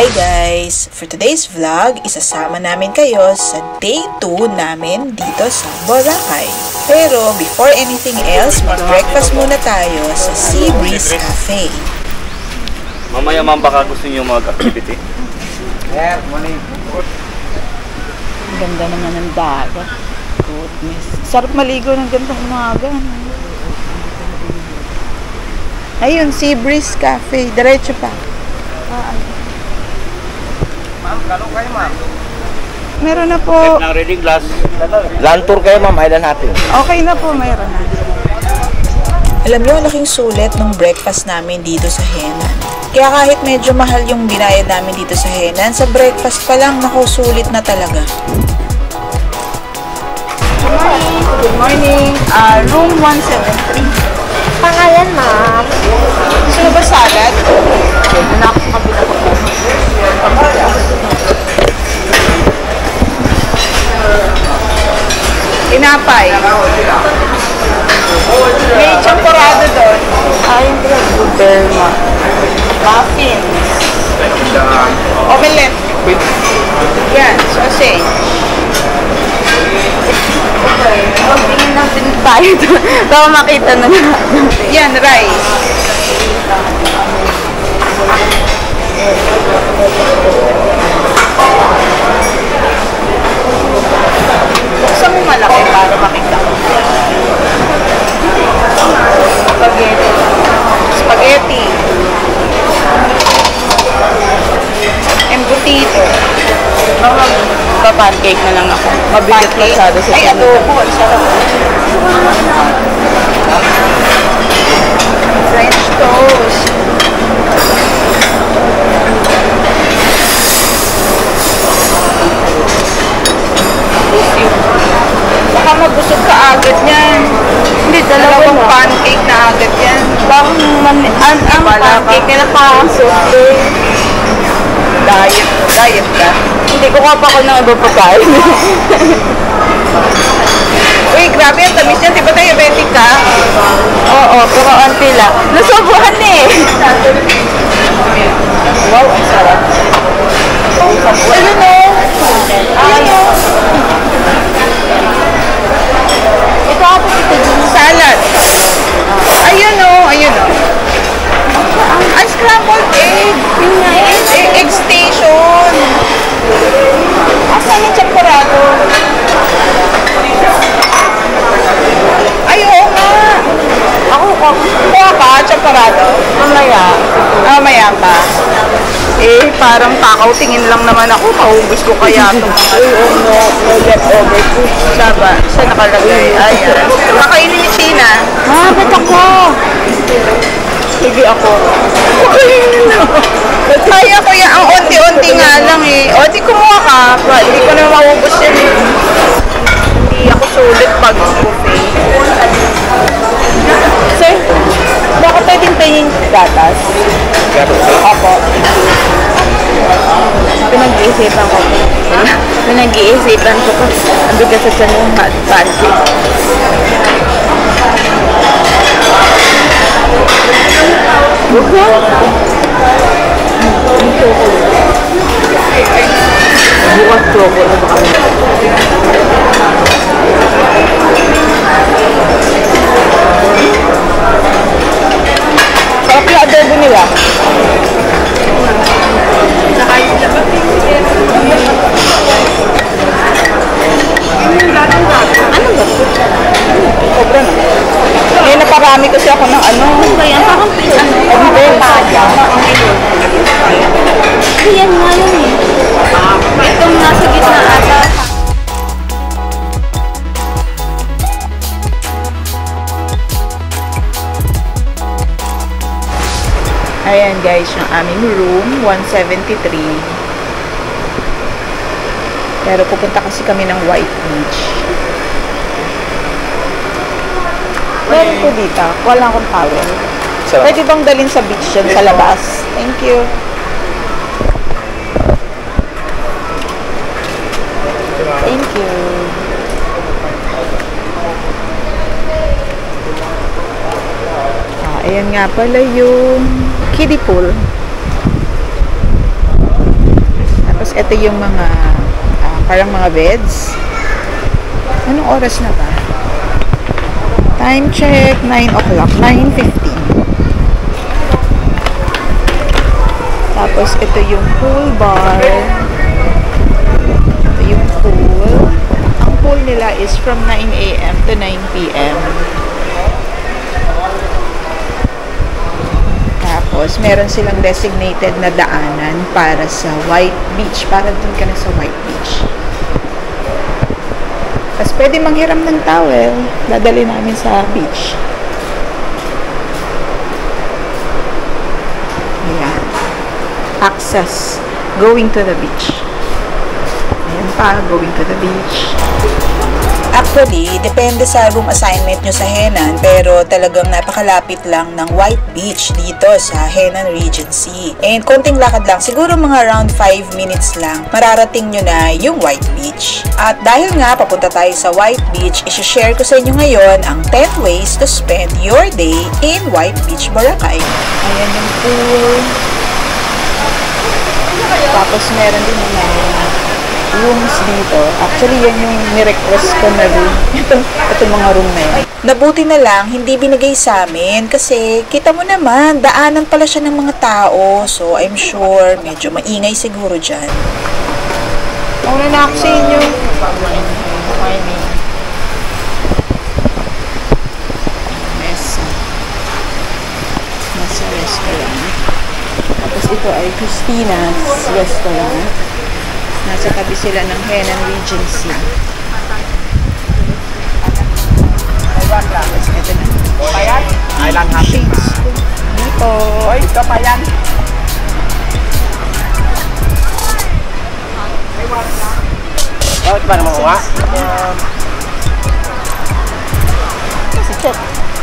Hi guys! For today's vlog, isasama namin kayo sa day 2 namin dito sa Boracay. Pero before anything else, mag-breakfast muna tayo sa Sea Breeze Cafe. Mamaya ma'am, baka gusto niyo mag-activity? Morning. Ang ganda naman ng dagat. Goodness. Sarap maligo ng gandang umaga. Ayun, Sea Breeze Cafe. Diretso pa. Ma'am, kalo kayo ma'am. Meron na po. Na reading glass. Land tour kayo ma'am, island hopping. Okay na po, meron na. Alam niyo, laking sulit ng breakfast namin dito sa Henan. Kaya kahit medyo mahal yung binayad namin dito sa Henan, sa breakfast pa lang, naku, sulit na talaga. Good morning. Room 173. Pangalan, ma'am. Gusto mo ba salad? Pwede na ako sa kabila ko. Tinapay. May champorado doon. Ay, Berma. Muffins. Omelette. Yan, sausage. Tingin natin tayo doon. Baka makita na natin. Yan, rice. Buksan mo malaki para makita ko. Spaghetti. Spaghetti. Embutido. Pancake na lang ako. Mabigat masyado sa ay, adobo. Sarap. French toast. Baka mabusog ka agad yan. Hindi, Dalawang pancake na agad yan. Bang ang pancake nila parang sote. Diet ka. Hindi ko pa ako ng iba pagkain. Uy, grabe ang tamis niyan. Di ba diabetic ka? Oo, pero onti lang. Nasubuhan eh. Wow, ang sarap. Ano no? Ano? Ito ako ito dun. Salad. Ayun o, ayun o. Ay, scrambled egg. Yun nga eh. Egg station. Asan yung champorado? Ay, oo nga. Kuha ka, champorado. Mamaya. Maya pa. Eh, parang takaw tingin lang naman ako. Paubos ko kaya ito. Uy, no. No leftover food. Saba. Saan nakalagay? Ayan. Kakainin ni China. Ba't ako? Hindi ako. Kaya ko yan. Ang onti-onti nga lang eh. O, di kumuha ka. Hindi ko na maubos yan eh. Hindi ako sulit pag buffet. Sir, baka pwedeng pahingin gatas? Opo. Pinag-iisipan ko. Pinag-iisipan ko po. Ang bigat sa tiyan yung pancake. Bukas chocolate. Sarap yung adobo nila. Ano ba? Sobra na. May naparami kasi ako ng ano. Kaya parang Hindi, paya. yan nga yun eh. Itong nasa gitna ata. Ayan guys, yung aming room, 173. Pero pupunta kasi kami ng White Beach. Meron po dito. Wala akong towel. Pwede bang dalhin sa beach yan sa labas? Thank you. Thank you. Ayan nga pala yung kiddie pool. Tapos, ito yung mga, parang mga beds. Anong oras na ba? Time check, 9 o'clock, 9:15. Tapos, ito yung pool bar. Ito yung pool. Ang pool nila is from 9 a.m. to 9 p.m. Tapos, meron silang designated na daanan para sa White Beach. Para dun ka na sa White Beach. Tapos, pwede manghiram ng towel. Dadali namin sa beach. Ayan. Access. Going to the beach. Ayan pa, going to the beach. Actually, depende sa room assignment nyo sa Henan, pero talagang napakalapit lang ng White Beach dito sa Henan Regency. And konting lakad lang, siguro mga around 5 minutes lang, mararating nyo na yung White Beach. At dahil nga papunta tayo sa White Beach, isi-share ko sa inyo ngayon ang 10 ways to spend your day in White Beach, Boracay. Ayan yung pool. Tapos meron din mga rooms dito. Actually, yan yung ni-request ko na room. Ito mga room na yun. Nabuti na lang, hindi binigay sa amin kasi kita mo naman, daanan pala siya ng mga tao. So, I'm sure, medyo maingay siguro dyan. Mauna na ako sa inyo. Mesa. Nasa restaurant. Tapos ito ay Christina's Restaurant. Nasa tabi sila ng Henan Regency. Tapos ito na. Kapayan? Island hopping. Shades ko. Dito. Hoy, kapayan. Bakit ba naman uwa?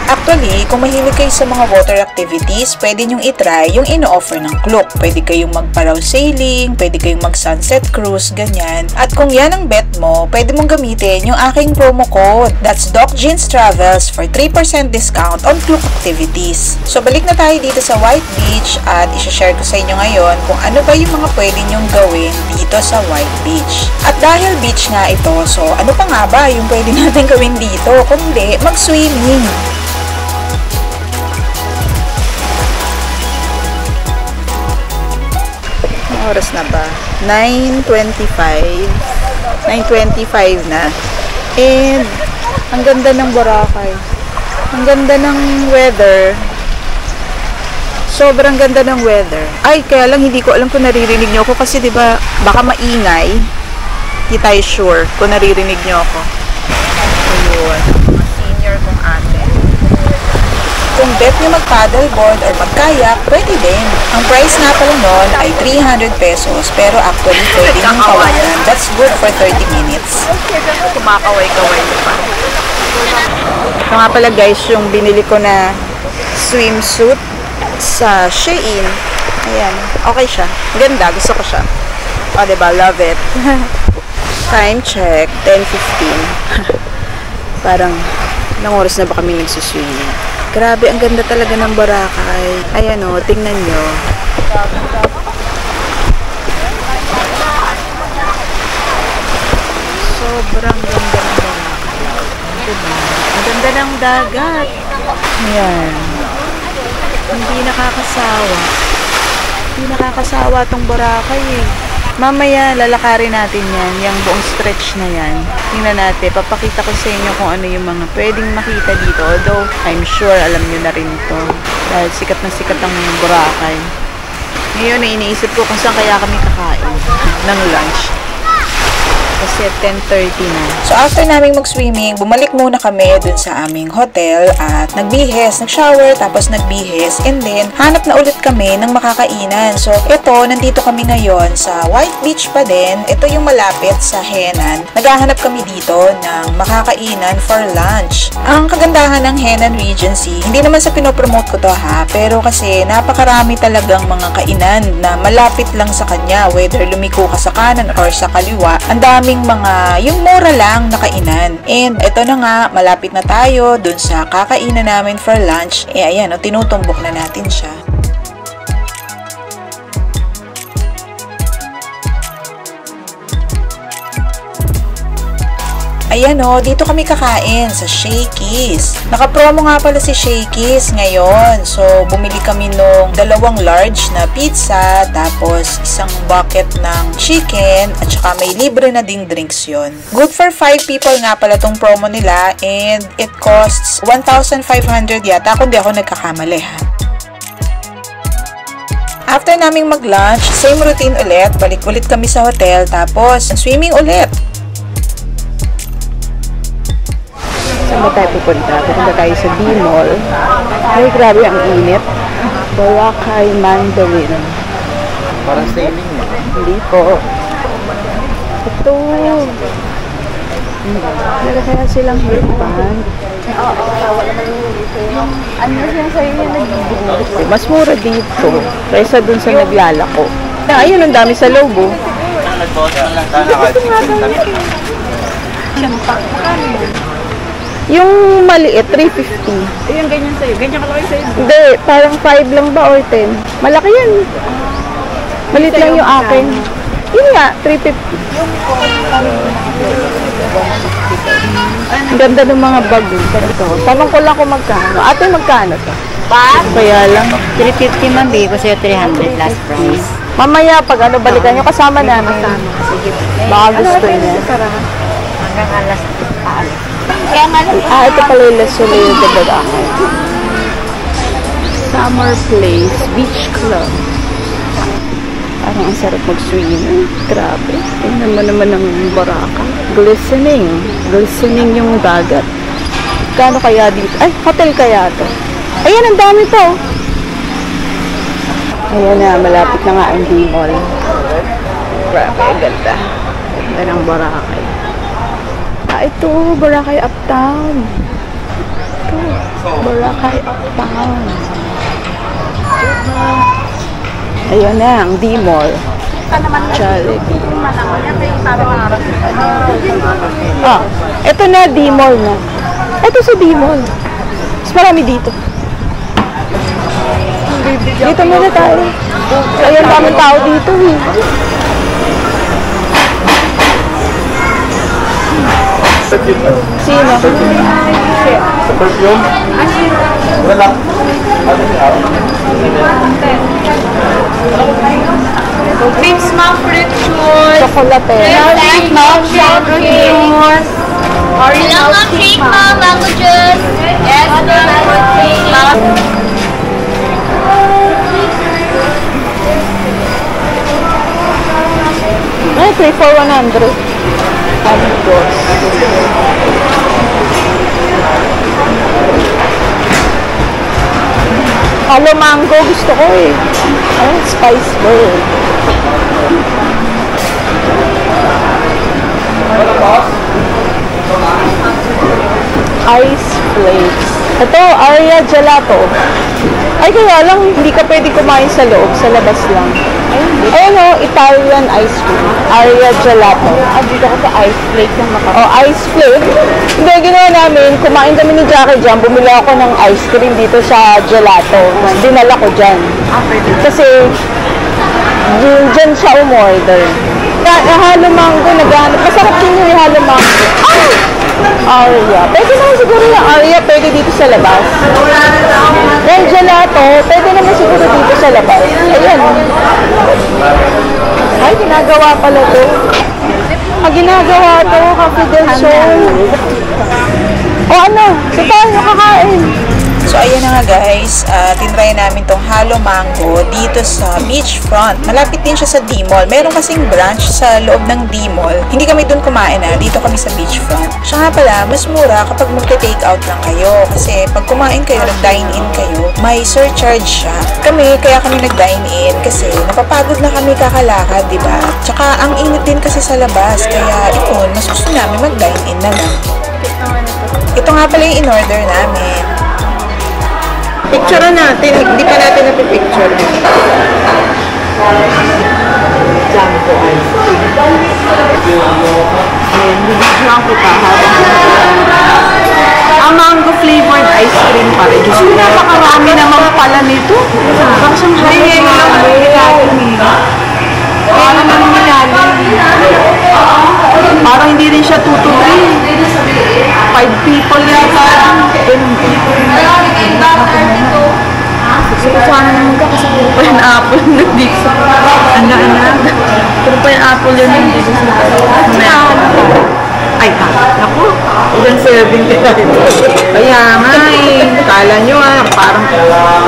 Actually, kung mahilig kayo sa mga water activities, pwede nyong itry yung ino-offer ng Klook. Pwede kayong magparaw sailing, pwede kayong mag-sunset cruise, ganyan. At kung yan ang bet mo, pwede mong gamitin yung aking promo code. That's Doc Jeans Travels for 3% discount on Klook activities. So, balik na tayo dito sa White Beach at isi-share ko sa inyo ngayon kung ano ba yung mga pwede nyong gawin dito sa White Beach. At dahil beach nga ito, so ano pa nga ba yung pwede natin gawin dito? Kundi mag-swimming. Oras na ba? 9:25. 9:25 na. And, ang ganda ng Boracay. Ang ganda ng weather. Sobrang ganda ng weather. Ay, kaya lang hindi ko alam kung naririnig nyo ako kasi 'di ba baka maingay. Hindi tayo sure kung naririnig nyo ako. Ayun. Senior kong ate. Kung bet nyo mag-paddleboard or mag-kayak, pwede din. Ang price nga pala nun ay 300 pesos, pero actually pwede nang tawanan. That's good for 30 minutes. Kumakaway-kaway pa. Ito nga pala guys, yung binili ko na swimsuit sa Shein. Ayan, okay siya. Ganda, gusto ko siya. O, diba? Love it. Time check, 10:15. Parang, ilang oras na ba kami nagsuswimming? Grabe, ang ganda talaga ng Boracay. Ayan o, tingnan nyo. Sobrang ganda ng Boracay. Diba? Ang ganda ng dagat. Ayan. Hindi nakakasawa. Hindi nakakasawa tong Boracay eh. Mamaya, lalakarin natin yan, yung buong stretch na yan. Tingnan natin, papakita ko sa inyo kung ano yung mga pwedeng makita dito. Although, I'm sure alam nyo na rin to. Dahil sikat na sikat ang Boracay. Ngayon, iniisip ko kung saan kaya kami kakain ng lunch. Kasi 10:30 na. So after naming mag-swimming, bumalik muna kami dun sa aming hotel at nagbihis, nag-shower, tapos nagbihis, and then hanap na ulit kami ng makakainan. So ito, nandito kami ngayon sa White Beach pa din. Ito yung malapit sa Henan. Naghahanap kami dito ng makakainan for lunch. Ang kagandahan ng Henan Regency, hindi naman sa pinopromote ko to ha, pero kasi napakarami talagang mga kainan na malapit lang sa kanya, whether lumiko ka sa kanan or sa kaliwa. Ang daming mga yung mura lang na kainan. And ito na nga, malapit na tayo dun sa kakainan namin for lunch. Eh ayan, tinutumbok na natin siya. Ayan o, dito kami kakain sa Shakey's. Naka-promo nga pala si Shakey's ngayon. So, bumili kami nung 2 large na pizza, tapos isang bucket ng chicken, at saka may libre na ding drinks yon. Good for 5 people nga pala tong promo nila, and it costs 1,500 yata kung di ako nagkakamali ha. After naming mag-lunch, same routine ulit, balik ulit kami sa hotel, tapos swimming ulit. Saan ba tayo pupunta? Pupunta tayo sa D-Mall. Ay, grabe ang init. Boracay Mandarin. Parang sailing mo. Hindi po. Ito. Meron kaya silang headband. Ano siya sa'yo yung nagbubuhos? Mas mura dito. Kaysa dun sa naglalako. Ayun, ang dami sa loob. Yung maliit, 350. Yung ganyan sa'yo. Ganyan kalaki sa'yo. Hindi, parang 5 lang ba or 10? Malaki yan. Maliit lang yung akin. Yun nga, 350. Ang ganda ng mga bag din. Tanong ko lang kung magkano. Ate, magkano to? Kaya lang. 350 man, bigay ko sa'yo 300 last price. Mamaya, pag ano, balikan nyo, kasama namin. Sige. Baka gusto niya. Hanggang alas 5. Kaya nga lang. Ito pala yung Lesole de Boracay. Summer Place Beach Club. Parang ang sarap mag-swimming. Grabe. Tingnan mo naman ng Boracay. Glistening. Glistening yung dagat. Kano kaya dito? Ay, hotel kaya to. Ayan, ang dami to. Ayan na, malapit na nga ang D-Mall. Grabe, ang ganda. Ganda ng Boracay. Ito, Boracay Uptown. Ito, Boracay Uptown. Ayan na, ang D-Mall. Jollibee. Ito na, D-Mall na. Ito sa D-Mall. Mas marami dito. Dito muna tayo. Ayan, daming tao dito eh. Sino? Sa perfume? Wala. Creams ma'am, fruit juice. Chocolate. Creams ma'am, mango juice. Original cake ma'am, mango juice. Yes, mango cake ma'am. Ay, 3 for 100. Amigos. Halo mango, gusto ko eh. Ay, spice bird. Ice flakes. Ito, Aria Gelato. Ay, kaya lang, hindi ka pwede kumain sa loob, sa labas lang. Ayun o, Italian ice cream. Aria Gelato. Dito ko sa ice flake yung maka. Oh, ice flake. Hindi, ginawa namin, kumain kami ni Jackie dyan, bumili ako ng ice cream dito sa gelato. Dinala ko dyan. Kasi, dyan siya umorder. Halo mango, naghanap. Masarap din yung halo mango. Aria. Pwede naman siguro yung Aria, pwede dito sa labas. Yung gelato, pwede naman siguro dito sa labas. Ayan. Ay, ginagawa pala to. Ginagawa to, confidential. O ano, so tayo kakain. So, ayan na nga guys, tinry namin tong halo mango dito sa beachfront. Malapit din siya sa D-Mall. Meron kasing branch sa loob ng D-Mall. Hindi kami dun kumain dito kami sa beachfront. Siya nga pala, mas mura kapag mag-take out lang kayo. Kasi pag kumain kayo, nag-dine in kayo, may surcharge siya. Kaya kami nag-dine in kasi napapagod na kami kakalakad, diba? Tsaka ang init din kasi sa labas. Kaya ito, mas gusto namin mag-dine in na lang. Ito nga pala yung in-order namin. Picture natin, hindi pa natin napipicture. Jumbo ice cream. Ayan, bibigyan kita habang ang mango flavored ice cream pa rin. Diyos ko, napakarami naman pala nito. Bakit siyang high lang ang nilalim. Parang naman nilalim. Parang hindi rin siya tutuloy. 5 people yata. Gusto ko sana naman ka kasi puro pa yung apple na dito. Anak. Puro pa yung apple yun dito sa ay, naku. Ilan serving kita dito. Kaya nga eh. Kala nyo parang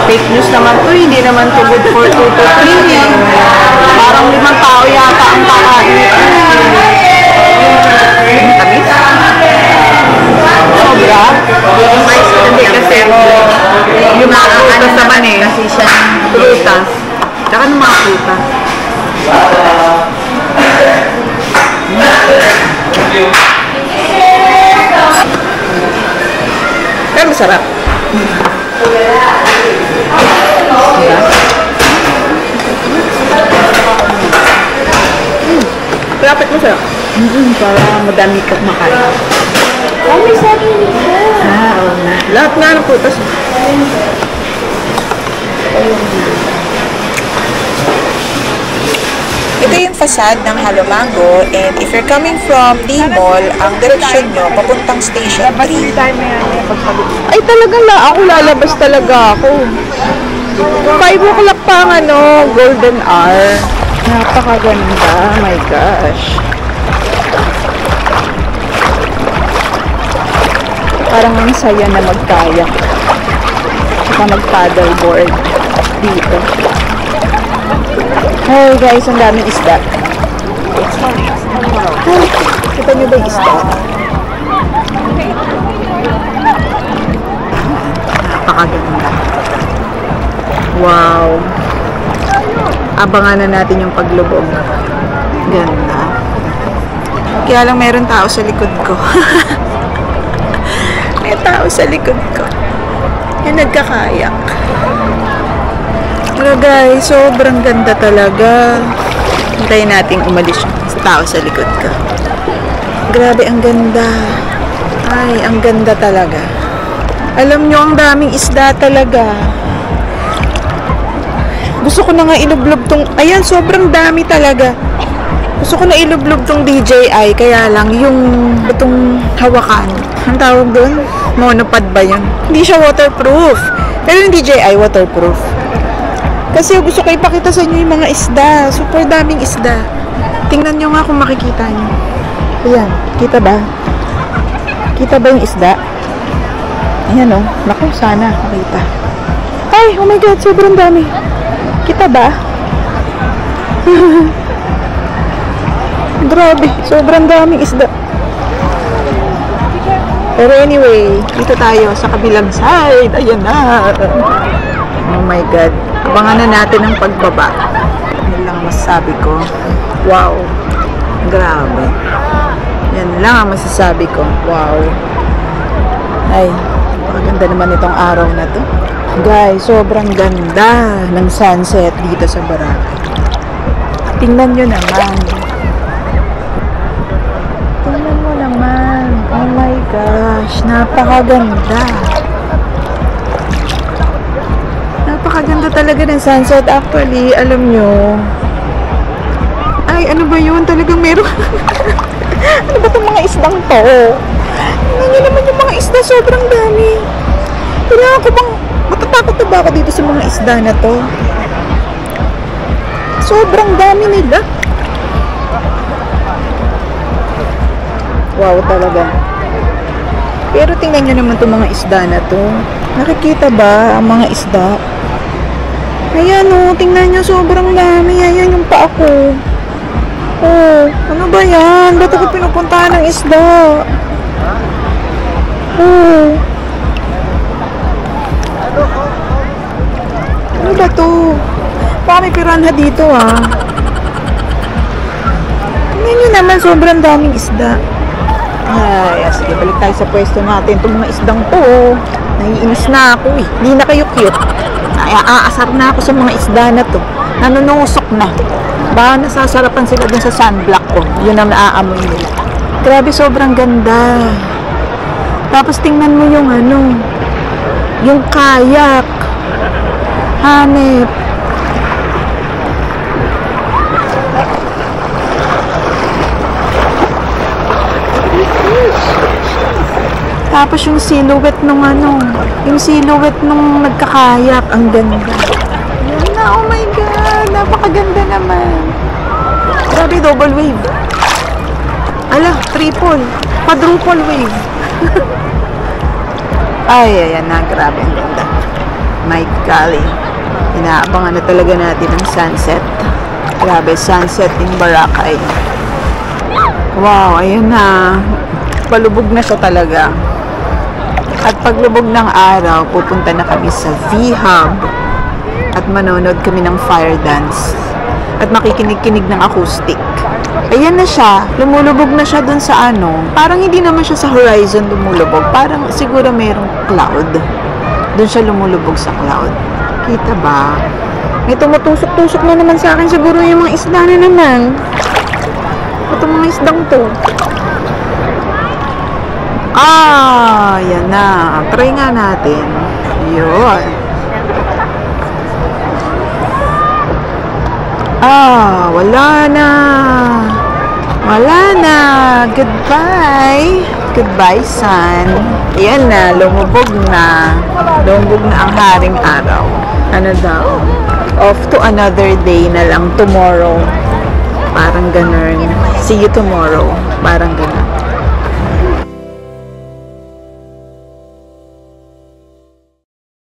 fake news naman to. Hindi naman to good for 2 to 3. Parang 5 tao yata ang kakain. Tamis? Sobra? Hindi kasi yung mga prutas naman eh. Kasi siya prutas. Tsaka ng mga prutas. Pero masarap. Lapit mo sarap. Para madami ka makain. May sabi nito. Oo na. Lahat nga ng putas. Ito yung facade ng Halomango, and if you're coming from the mall, ang direksyon nyo papuntang Station 3. Ay talagang ako lalabas talaga ako. 5 o'clock pa ang golden hour. Napakaganda. Oh my gosh. Parang ang saya na mag-kayak. Saka mag-paddleboard dito. Hey guys, ang daming isda. Ay, kita nyo ba yung isda? Napakaganda. Wow. Abangan na natin yung paglubog. Ganda. Kaya lang meron tao sa likod ko. May tao sa likod ko. Yung nagkakayak. Pero guys, sobrang ganda talaga. Hintayin natin umalis yung tao sa likod ko. Grabe, ang ganda. Ay, ang ganda talaga. Alam nyo, ang daming isda talaga. Gusto ko na nga ilublob tong... Ayan, sobrang dami talaga. Gusto ko na ilublob tong DJI. Kaya lang, yung itong hawakan. Ang tawag doon? Monopod ba yun? Hindi siya waterproof. Pero yung DJI, waterproof. Kasi gusto ko ipakita sa inyo yung mga isda. Super daming isda. Tingnan nyo nga kung makikita nyo. Ayan, kita ba? Kita ba yung isda? Ayan o. Naku, sana makita. Ay, oh my God, sobrang dami. Kita ba? Grabe, sobrang daming isda. Pero anyway, dito tayo sa kabilang side. Ayan na. Oh my God. Abangan na natin ang pagbaba. Yan lang masasabi ko. Wow. Grabe. Yan lang ang masasabi ko. Wow. Ay, maganda naman itong araw na to. Guys, sobrang ganda ng sunset dito sa Boracay. Tingnan nyo naman. Tingnan mo naman. Oh my gosh. Napakaganda. Napakaganda talaga ng sunset. Actually, alam nyo. Ay, ano ba yun? Talagang meron. Ano ba itong mga isdang to? Tingnan nyo naman yung mga isda. Sobrang dami. Kailangan ko bang... Matatakot na ba ako dito sa mga isda na to? Sobrang dami nila. Wow, talaga. Pero tingnan nyo naman itong mga isda na to. Nakikita ba ang mga isda? Ayan o, tingnan nyo, sobrang dami. Ayan yung paa ko. Oh, ano ba yan? Ba't ako pinupuntahan ng isda? Oh. Ano ba to? Baka may piranha dito ah. Tingnan nyo naman, sobrang daming isda. Ay, sige, balik tayo sa pwesto natin. Itong mga isdang to, naiinis na ako eh. Hindi na kayo cute. Aasar na ako sa mga isda na to. Nanunusok na. Baka nasasarapan sila dun sa sunblock ko. Yun ang naaamoy nila. Grabe, sobrang ganda. Tapos tingnan mo yung yung kayak. Hanep. Tapos yung silhouette nung yung silhouette nung nagkakayak, ang ganda. Yan na, oh my God, napakaganda naman. Grabe, double wave. Ala, triple, quadruple wave. Ay, ayan na, grabe, ang ganda. My golly. Inaabangan na talaga natin ang sunset. Grabe, sunset in Boracay. Wow, ayan na. Palubog na siya talaga. At paglubog ng araw, pupunta na kami sa V-Hub. At manonood kami ng fire dance. At makikinig-kinig ng acoustic. Ayan na siya. Lumulubog na siya dun sa Parang hindi naman siya sa horizon lumulubog. Parang siguro mayroong cloud. Dun siya lumulubog sa cloud. Kita ba? May tumutusok-tusok na naman sa akin. Siguro yung mga isda na naman. Itong mga isdang to. Yan na. Try nga natin. Yun. Wala na. Wala na. Goodbye. Goodbye, sun. Ayan na. Lumubog na. Lumubog na ang haring araw. Ano daw? Off to another day na lang tomorrow. Parang ganun. See you tomorrow. Parang ganun.